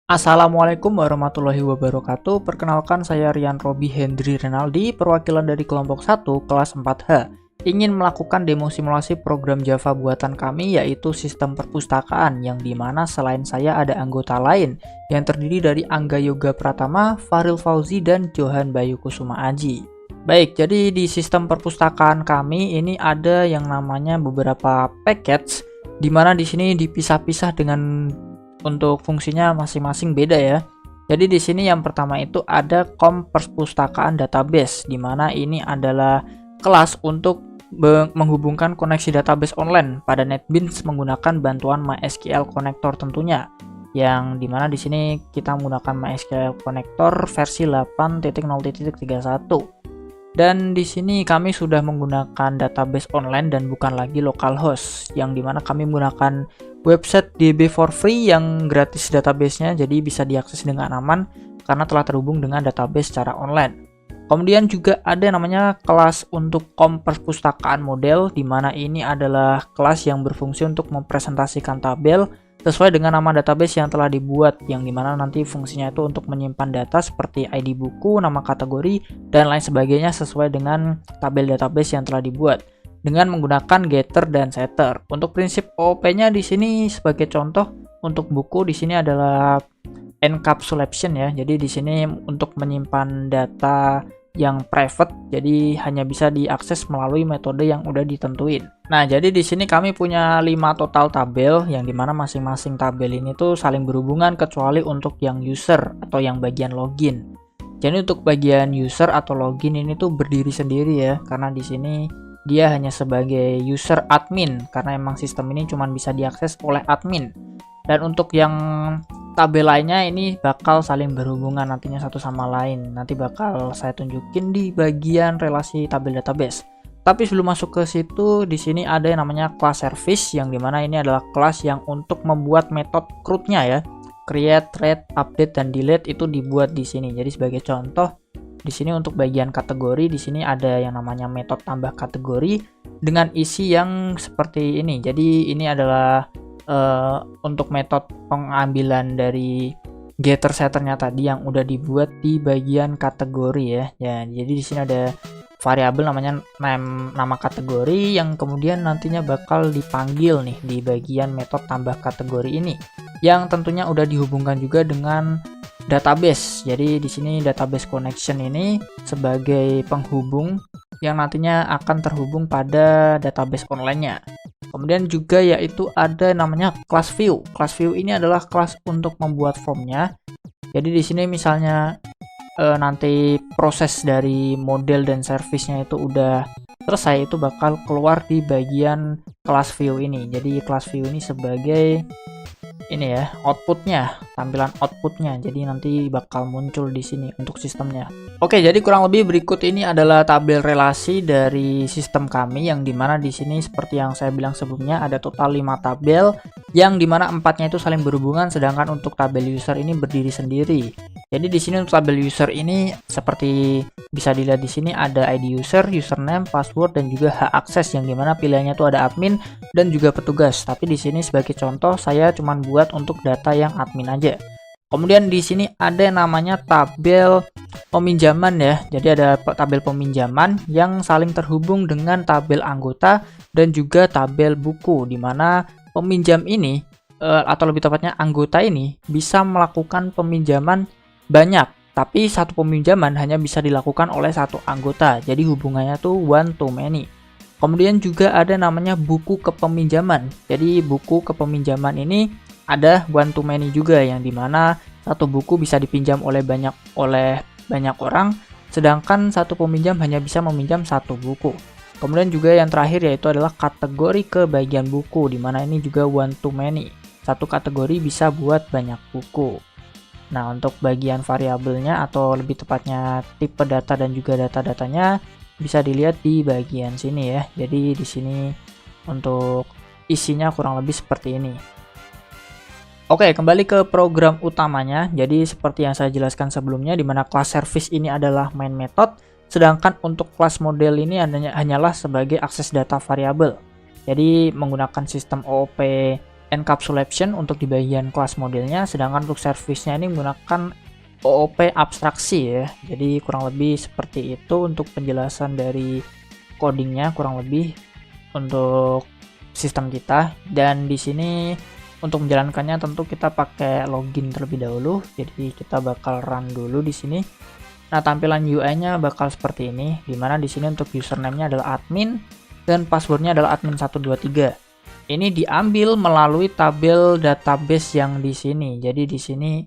Assalamualaikum warahmatullahi wabarakatuh. Perkenalkan saya Rian Robi Hendri Renaldi, perwakilan dari kelompok 1 kelas 4H. Ingin melakukan demo simulasi program Java buatan kami, yaitu sistem perpustakaan, yang dimana selain saya ada anggota lain yang terdiri dari Angga Yoga Pratama, Faril Fauzi, dan Johan Bayu Kusuma Aji. Baik, jadi di sistem perpustakaan kami ini ada yang namanya beberapa package, di mana di sini dipisah-pisah dengan untuk fungsinya masing-masing beda ya. Jadi di sini yang pertama itu ada perpustakaan database, di mana ini adalah kelas untuk menghubungkan koneksi database online pada NetBeans menggunakan bantuan MySQL Connector tentunya. Yang dimana di sini kita menggunakan MySQL Connector versi 8.0.31. Dan di sini kami sudah menggunakan database online dan bukan lagi localhost, yang dimana kami menggunakan website DB for free yang gratis databasenya, jadi bisa diakses dengan aman karena telah terhubung dengan database secara online. Kemudian juga ada namanya kelas untuk perpustakaan model, di mana ini adalah kelas yang berfungsi untuk mempresentasikan tabel sesuai dengan nama database yang telah dibuat, yang dimana nanti fungsinya itu untuk menyimpan data seperti ID buku, nama kategori, dan lain sebagainya sesuai dengan tabel database yang telah dibuat dengan menggunakan getter dan setter. Untuk prinsip OOP-nya di sini sebagai contoh untuk buku di sini adalah encapsulation ya. Jadi di sini untuk menyimpan data yang private, jadi hanya bisa diakses melalui metode yang udah ditentuin. Nah, jadi di sini kami punya 5 total tabel, yang dimana masing-masing tabel ini tuh saling berhubungan kecuali untuk yang user atau yang bagian login. Jadi untuk bagian user atau login ini tuh berdiri sendiri ya, karena di sini dia hanya sebagai user admin, karena emang sistem ini cuma bisa diakses oleh admin. Dan untuk yang tabel lainnya ini bakal saling berhubungan nantinya satu sama lain. Nanti bakal saya tunjukin di bagian relasi tabel database. Tapi sebelum masuk ke situ, di sini ada yang namanya class service, yang dimana ini adalah kelas yang untuk membuat metode CRUD-nya ya. Create, read, update, dan delete itu dibuat di sini. Jadi sebagai contoh, di sini untuk bagian kategori, di sini ada yang namanya metode tambah kategori dengan isi yang seperti ini. Jadi ini adalah untuk metode pengambilan dari getter setternya tadi yang udah dibuat di bagian kategori ya. Ya, jadi di sini ada variabel namanya nama kategori yang kemudian nantinya bakal dipanggil nih di bagian metode tambah kategori ini, yang tentunya udah dihubungkan juga dengan database. Jadi di sini database connection ini sebagai penghubung yang nantinya akan terhubung pada database online-nya. Kemudian juga yaitu ada namanya class view. Class view ini adalah kelas untuk membuat formnya. Jadi di sini misalnya nanti proses dari model dan service-nya itu udah selesai, itu bakal keluar di bagian class view ini. Jadi class view ini sebagai ini ya, outputnya, tampilan outputnya. Jadi nanti bakal muncul di sini untuk sistemnya. Oke, jadi kurang lebih berikut ini adalah tabel relasi dari sistem kami, yang dimana di sini seperti yang saya bilang sebelumnya ada total 5 tabel, yang dimana 4-nya itu saling berhubungan, sedangkan untuk tabel user ini berdiri sendiri. Jadi di sini untuk tabel user ini seperti bisa dilihat di sini ada ID user, username, password, dan juga hak akses, yang dimana pilihannya itu ada admin dan juga petugas. Tapi di sini sebagai contoh saya cuma buat untuk data yang admin aja. Kemudian di sini ada namanya tabel peminjaman ya. Jadi ada tabel peminjaman yang saling terhubung dengan tabel anggota dan juga tabel buku, di mana peminjam ini atau lebih tepatnya anggota ini bisa melakukan peminjaman banyak, tapi satu peminjaman hanya bisa dilakukan oleh satu anggota. Jadi hubungannya tuh one to many. Kemudian juga ada namanya buku kepeminjaman. Jadi buku kepeminjaman ini ada one to many juga, yang dimana satu buku bisa dipinjam oleh banyak orang, sedangkan satu peminjam hanya bisa meminjam satu buku. Kemudian juga yang terakhir yaitu adalah kategori ke bagian buku, dimana ini juga one to many. Satu kategori bisa buat banyak buku. Nah, untuk bagian variabelnya atau lebih tepatnya tipe data dan juga data-datanya bisa dilihat di bagian sini ya. Jadi di sini untuk isinya kurang lebih seperti ini. Oke, kembali ke program utamanya. Jadi seperti yang saya jelaskan sebelumnya, di mana class service ini adalah main method, sedangkan untuk class model ini hanyalah sebagai akses data variabel. Jadi menggunakan sistem OOP encapsulation untuk di bagian kelas modelnya, sedangkan untuk service-nya ini menggunakan OOP abstraksi ya. Jadi kurang lebih seperti itu untuk penjelasan dari codingnya kurang lebih untuk sistem kita. Dan di sini untuk menjalankannya tentu kita pakai login terlebih dahulu. Jadi kita bakal run dulu di sini. Nah, tampilan UI-nya bakal seperti ini, dimana di sini untuk username-nya adalah admin dan password-nya adalah admin123. Ini diambil melalui tabel database yang di sini. Jadi di sini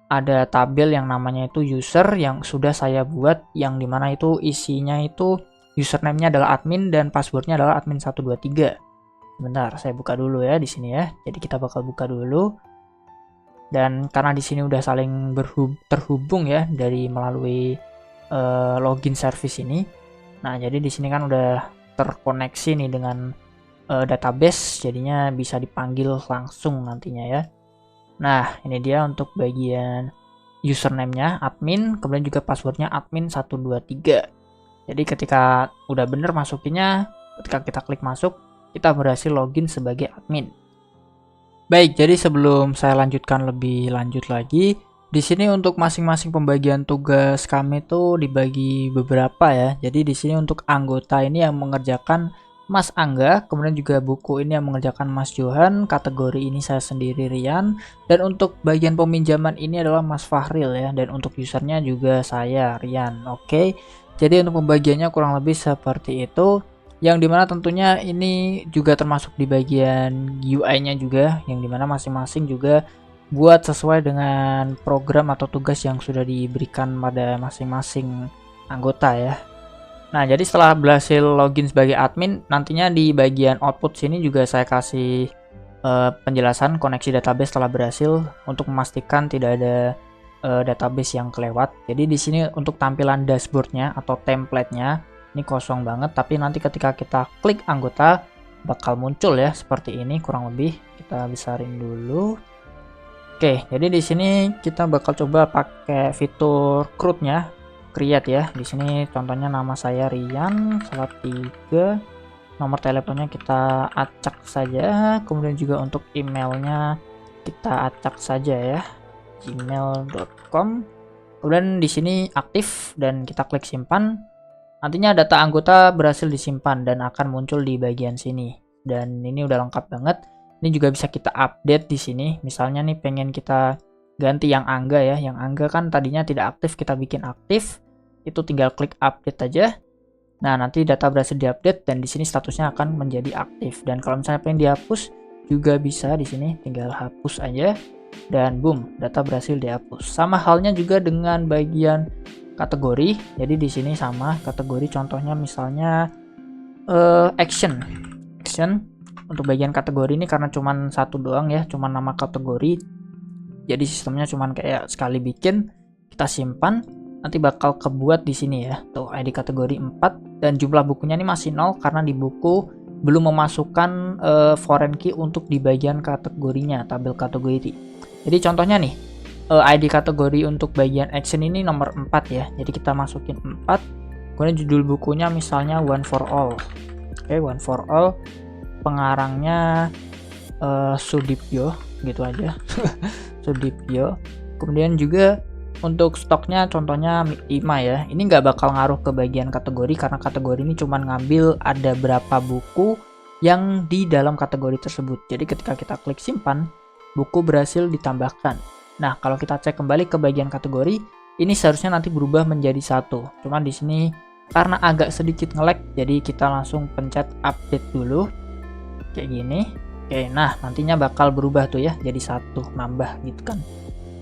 ada tabel yang namanya itu user yang sudah saya buat, yang dimana itu isinya itu username-nya adalah admin dan password-nya adalah admin123. Sebentar, saya buka dulu ya di sini ya. Jadi kita bakal buka dulu. Dan karena di sini udah saling terhubung ya dari melalui login service ini. Nah, jadi di sini kan udah terkoneksi nih dengan database, jadinya bisa dipanggil langsung nantinya ya. Nah, ini dia untuk bagian username-nya admin, kemudian juga passwordnya admin123. Jadi ketika udah bener masukinnya, ketika kita klik masuk, kita berhasil login sebagai admin. Baik, jadi sebelum saya lanjutkan lebih lanjut lagi, di sini untuk masing-masing pembagian tugas kami itu dibagi beberapa ya. Jadi di sini untuk anggota ini yang mengerjakan Mas Angga, kemudian juga buku ini yang mengerjakan Mas Johan, kategori ini saya sendiri Rian, dan untuk bagian peminjaman ini adalah Mas Fahril ya, dan untuk usernya juga saya Rian. Oke, jadi untuk pembagiannya kurang lebih seperti itu. Yang dimana tentunya ini juga termasuk di bagian UI-nya juga, yang dimana masing-masing juga buat sesuai dengan program atau tugas yang sudah diberikan pada masing-masing anggota ya. Nah, jadi setelah berhasil login sebagai admin, nantinya di bagian output sini juga saya kasih penjelasan koneksi database telah berhasil untuk memastikan tidak ada database yang kelewat. Jadi di sini untuk tampilan dashboardnya atau template-nya ini kosong banget, tapi nanti ketika kita klik anggota bakal muncul ya seperti ini kurang lebih. Kita besarin dulu. Oke, jadi di sini kita bakal coba pakai fitur CRUD-nya, create ya. Di sini contohnya nama saya Rian, salah 3. Nomor teleponnya kita acak saja, kemudian juga untuk emailnya kita acak saja ya, gmail.com. Kemudian di sini aktif dan kita klik simpan. Nantinya data anggota berhasil disimpan dan akan muncul di bagian sini. Dan ini udah lengkap banget. Ini juga bisa kita update di sini. Misalnya nih pengen kita ganti yang Angga ya. Yang Angga kan tadinya tidak aktif, kita bikin aktif. Itu tinggal klik update aja. Nah, nanti data berhasil diupdate dan di sini statusnya akan menjadi aktif. Dan kalau misalnya pengen dihapus juga bisa di sini, tinggal hapus aja dan boom, data berhasil dihapus. Sama halnya juga dengan bagian kategori. Jadi di sini sama kategori, contohnya misalnya action untuk bagian kategori ini karena cuman satu doang ya, cuman nama kategori, jadi sistemnya cuman kayak sekali bikin kita simpan, nanti bakal kebuat di sini ya tuh ID kategori 4 dan jumlah bukunya ini masih 0 karena di buku belum memasukkan foreign key untuk di bagian kategorinya, tabel kategori. Jadi contohnya nih ID kategori untuk bagian action ini nomor 4 ya. Jadi kita masukin 4. Kemudian judul bukunya misalnya One for All. Oke, One for All. Pengarangnya Sudipyo, gitu aja. Sudipyo. Kemudian juga untuk stoknya contohnya 5 ya. Ini nggak bakal ngaruh ke bagian kategori karena kategori ini cuma ngambil ada berapa buku yang di dalam kategori tersebut. Jadi ketika kita klik simpan, buku berhasil ditambahkan. Nah, kalau kita cek kembali ke bagian kategori, ini seharusnya nanti berubah menjadi 1. Cuman di sini karena agak sedikit nge-lag, jadi kita langsung pencet update dulu. Kayak gini. Oke, nah nantinya bakal berubah tuh ya, jadi 1 nambah gitu kan.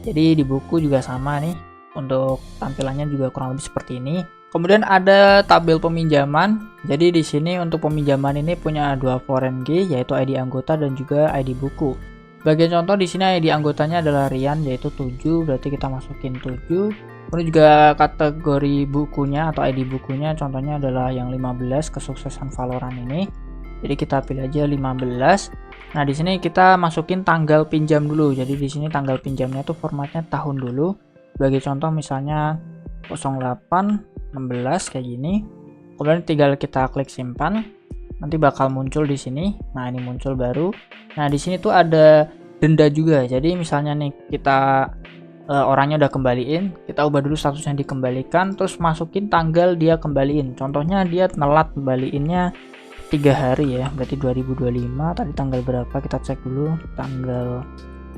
Jadi di buku juga sama nih. Untuk tampilannya juga kurang lebih seperti ini. Kemudian ada tabel peminjaman. Jadi di sini untuk peminjaman ini punya 2 foreign key, yaitu ID anggota dan juga ID buku. Sebagai contoh di sini ID anggotanya adalah Rian yaitu 7, berarti kita masukin 7. Kemudian juga kategori bukunya atau ID bukunya contohnya adalah yang 15, kesuksesan Valorant ini. Jadi kita pilih aja 15. Nah, di sini kita masukin tanggal pinjam dulu. Jadi di sini tanggal pinjamnya tuh formatnya tahun dulu. Sebagai contoh misalnya 08 16 kayak gini. Kemudian tinggal kita klik simpan. nanti bakal muncul di sini. Nah, ini muncul baru. Nah, di sini tuh ada denda juga. Jadi misalnya nih kita orangnya udah kembaliin, kita ubah dulu statusnya dikembalikan, terus masukin tanggal dia kembaliin. Contohnya dia telat kembaliinnya 3 hari ya, berarti 2025. Tadi tanggal berapa, kita cek dulu, tanggal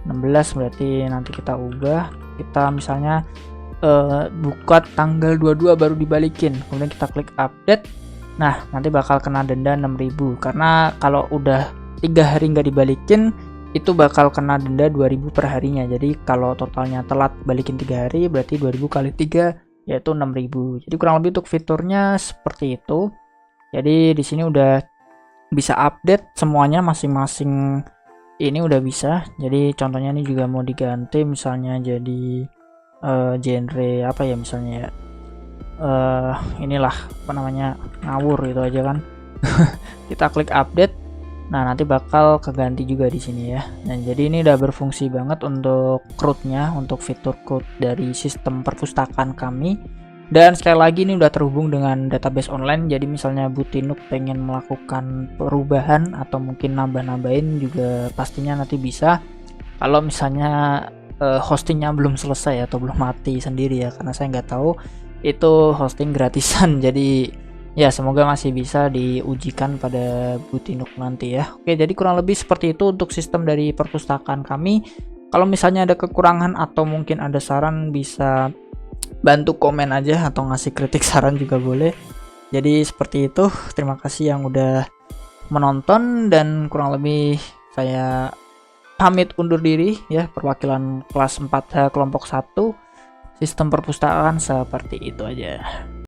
16, berarti nanti kita ubah, kita misalnya buka tanggal 22 baru dibalikin, kemudian kita klik update. Nah, nanti bakal kena denda 6.000, karena kalau udah 3 hari nggak dibalikin itu bakal kena denda 2.000 per harinya. Jadi kalau totalnya telat balikin 3 hari, berarti 2.000 kali 3 yaitu 6.000. Jadi kurang lebih untuk fiturnya seperti itu. Jadi di sini udah bisa update semuanya masing-masing, ini udah bisa. Jadi contohnya ini juga mau diganti misalnya jadi genre apa ya, misalnya ya inilah apa namanya, ngawur gitu aja kan. Kita klik update. Nah, nanti bakal keganti juga di sini ya. Dan jadi ini udah berfungsi banget untuk CRUD-nya, untuk fitur CRUD dari sistem perpustakaan kami. Dan sekali lagi ini udah terhubung dengan database online. Jadi misalnya Bu Tinuk pengen melakukan perubahan atau mungkin nambah-nambahin juga pastinya nanti bisa. Kalau misalnya hostingnya belum selesai atau belum mati sendiri ya, karena saya nggak tahu itu hosting gratisan. Jadi ya semoga masih bisa diujikan pada Bu Tinuk nanti ya. Oke, jadi kurang lebih seperti itu untuk sistem dari perpustakaan kami. Kalau misalnya ada kekurangan atau mungkin ada saran, bisa bantu komen aja atau ngasih kritik saran juga boleh. Jadi seperti itu. Terima kasih yang udah menonton, dan kurang lebih saya pamit undur diri ya. Perwakilan kelas 4H kelompok 1 sistem perpustakaan seperti itu aja.